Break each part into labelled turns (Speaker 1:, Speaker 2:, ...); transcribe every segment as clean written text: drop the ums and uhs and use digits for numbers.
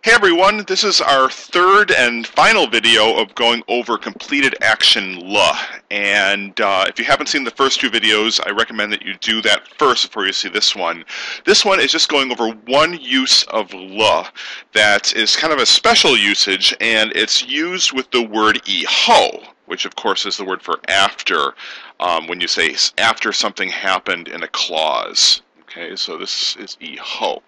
Speaker 1: Hey everyone, this is our third and final video of going over completed action LA. And if you haven't seen the first two videos, I recommend that you do that first before you see this one. This one is just going over one use of LA that is kind of a special usage, and it's used with the word 以后, which of course is the word for after, when you say after something happened in a clause. Okay, so this is 以后.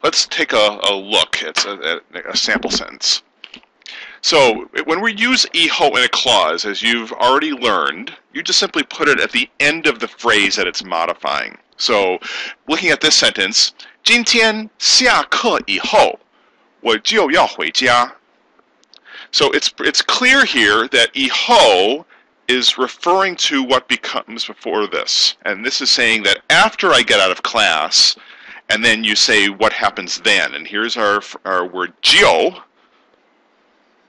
Speaker 1: Let's take a look at a sample sentence. So when we use 以后 in a clause, as you've already learned, you just simply put it at the end of the phrase that it's modifying. So looking at this sentence, 今天下课以后我就要回家. So it's clear here that 以后 is referring to what becomes before this. And this is saying that after I get out of class, and then you say what happens then. And here's our word 就,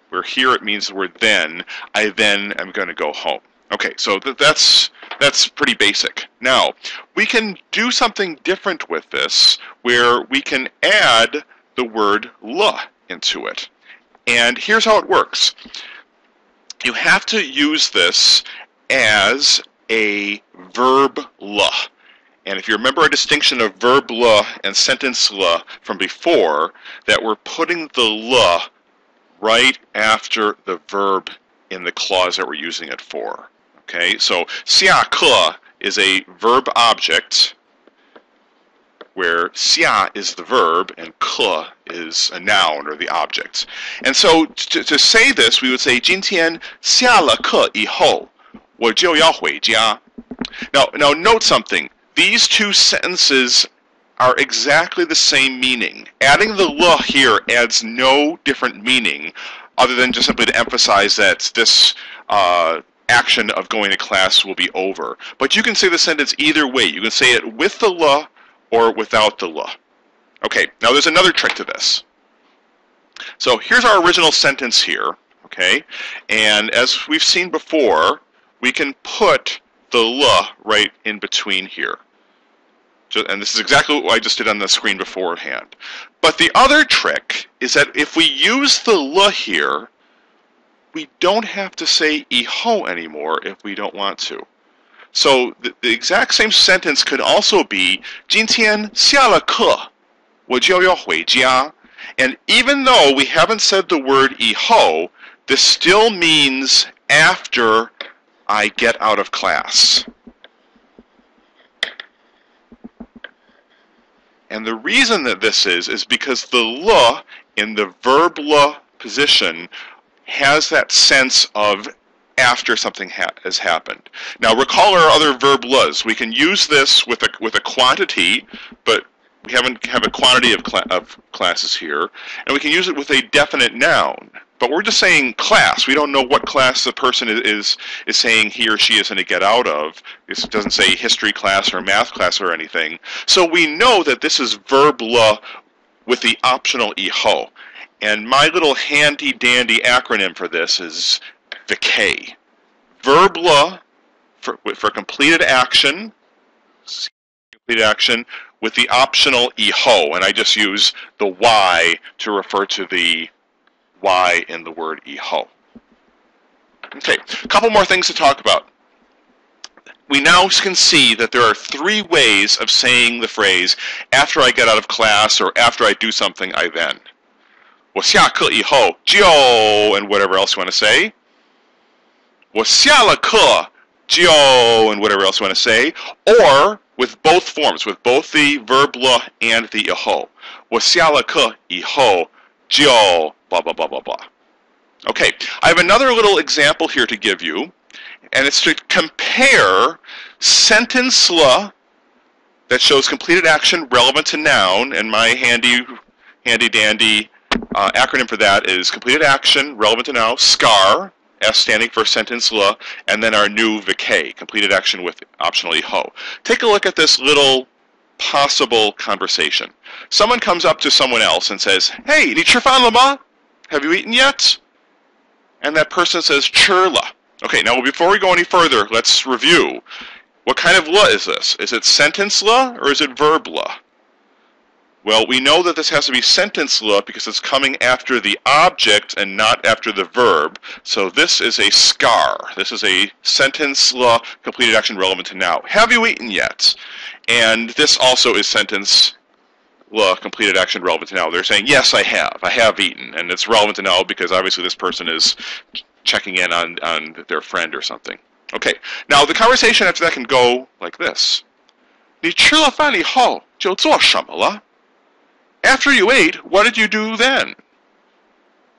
Speaker 1: where here it means the word then. I then am going to go home. Okay, so that's pretty basic. Now, we can do something different with this, where we can add the word 了 into it. And here's how it works. You have to use this as a verb 了. And if you remember a distinction of verb 了 and sentence 了 from before, that we're putting the 了right after the verb in the clause that we're using it for. Okay, so 下课 is a verb object, where 下 is the verb and 课 is a noun or the object. And so to say this, we would say 今天下了课以后我就要回家. Now note something. These two sentences are exactly the same meaning. Adding the 了 here adds no different meaning other than just simply to emphasize that this action of going to class will be over. But you can say the sentence either way. You can say it with the 了 or without the 了. Okay, now there's another trick to this. So here's our original sentence here, okay? And as we've seen before, we can put the 了 right in between here. And this is exactly what I just did on the screen beforehand. But the other trick is that if we use the 了 here, we don't have to say 以后 anymore if we don't want to. So the exact same sentence could also be 今天下了课我就要回家. And even though we haven't said the word 以后, this still means after I get out of class. And the reason that this is because the 了 in the verb 了 position has that sense of after something has happened. Now recall our other verb 了's. We can use this with a quantity, but we haven't have a quantity of classes here. And we can use it with a definite noun. But we're just saying class. We don't know what class the person is saying he or she is going to get out of. It doesn't say history class or math class or anything. So we know that this is verb 了 with the optional 以后. And my little handy-dandy acronym for this is VK. Verb 了 for completed action with the optional 以后, and I just use the Y to refer to the Y in the word 以后. Okay, a couple more things to talk about. We now can see that there are three ways of saying the phrase after I get out of class or after I do something, I then. 我下课以后就 and whatever else you want to say. 我下了课就 and whatever else you want to say. Or with both forms, with both the verb 了 and the 以后. 我下了课以后就 blah, blah, blah, blah, blah. Okay, I have another little example here to give you, and it's to compare sentence 了 that shows completed action relevant to noun, and my handy-dandy acronym for that is completed action relevant to noun, SCAR, S standing for sentence 了, and then our new VK, completed action with optional 以后. Take a look at this little possible conversation. Someone comes up to someone else and says, "Hey, 你吃饭了吗? Have you eaten yet?" And that person says, 吃了. Okay, now before we go any further, let's review. What kind of 了 is this? Is it sentence 了or is it verb 了? Well, we know that this has to be sentence le because it's coming after the object and not after the verb. So this is a scar. This is a sentence le completed action relevant to now. Have you eaten yet? And this also is sentence le completed action relevant to now. They're saying, yes, I have eaten. And it's relevant to now because obviously this person is checking in on their friend or something. Okay, now the conversation after that can go like this. 你吃了饭以后就做什么了? After you ate, what did you do then?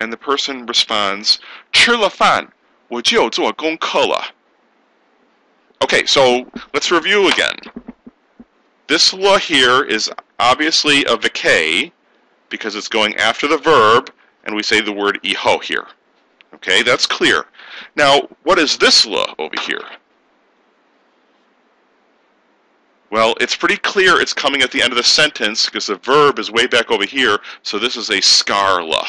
Speaker 1: And the person responds, 吃了饭我就做功课了. Okay, so let's review again. This le here is obviously a vacay because it's going after the verb, and we say the word iho here. Okay, that's clear. Now, what is this le over here? Well, it's pretty clear it's coming at the end of the sentence because the verb is way back over here, so this is a scar le.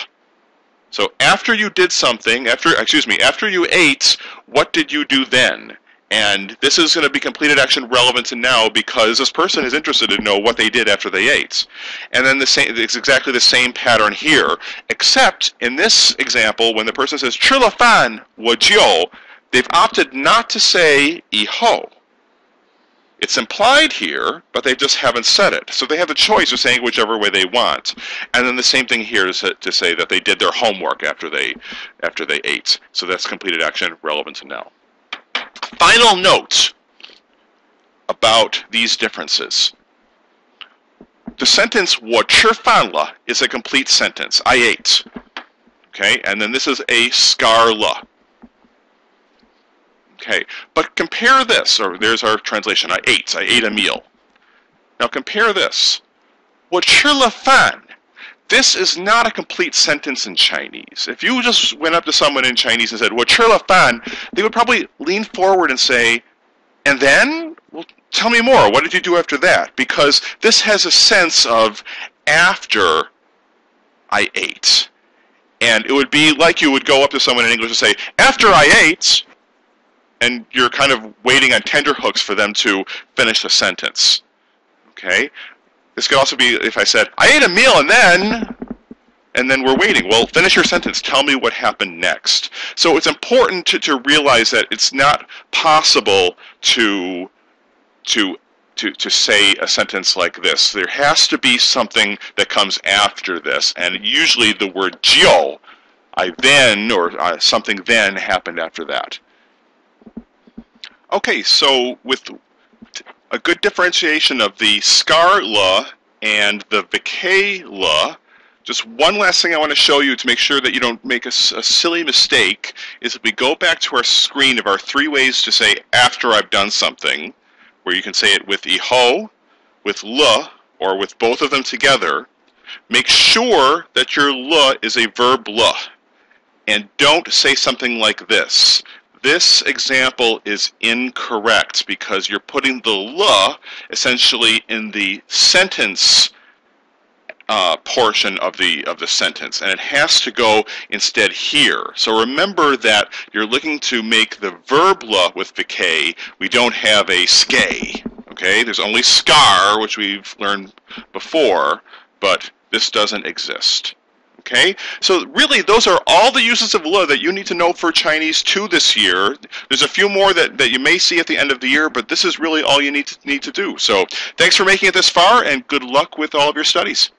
Speaker 1: So after you did something, after you ate, what did you do then? And this is going to be completed action relevant to now because this person is interested to know what they did after they ate. And then it's exactly the same pattern here, except in this example, when the person says 吃了饭我就, they've opted not to say 以后. It's implied here, but they just haven't said it. So they have the choice of saying whichever way they want. And then the same thing here is to say that they did their homework after they ate. So that's completed action relevant to now. Final note about these differences. The sentence 我吃饭了 is a complete sentence. I ate. Okay, and then this is a scar le. Okay, but compare this, or there's our translation, I ate a meal. Now compare this. 我吃了饭. This is not a complete sentence in Chinese. If you just went up to someone in Chinese and said, 我吃了饭, they would probably lean forward and say, and then? Well, tell me more. What did you do after that? Because this has a sense of after I ate. And it would be like you would go up to someone in English and say, after I ate, and you're kind of waiting on tenterhooks for them to finish the sentence. Okay? This could also be if I said, I ate a meal and then we're waiting. Well, finish your sentence. Tell me what happened next. So it's important to realize that it's not possible to say a sentence like this. There has to be something that comes after this, and usually the word 就, I then, or something then happened after that. Okay, so with a good differentiation of the scar le and the vacay le, just one last thing I want to show you to make sure that you don't make a silly mistake is if we go back to our screen of our 3 ways to say after I've done something, where you can say it with iho, with le, or with both of them together, make sure that your le is a verb le, and don't say something like this. This example is incorrect because you're putting the le essentially in the sentence portion of the sentence, and it has to go instead here. So remember that you're looking to make the verb le with vacay. We don't have a skay. Okay, there's only scar, which we've learned before, but this doesn't exist. Okay, so really those are all the uses of le that you need to know for Chinese 2 this year. There's a few more that you may see at the end of the year, but this is really all you need to do. So thanks for making it this far, and good luck with all of your studies.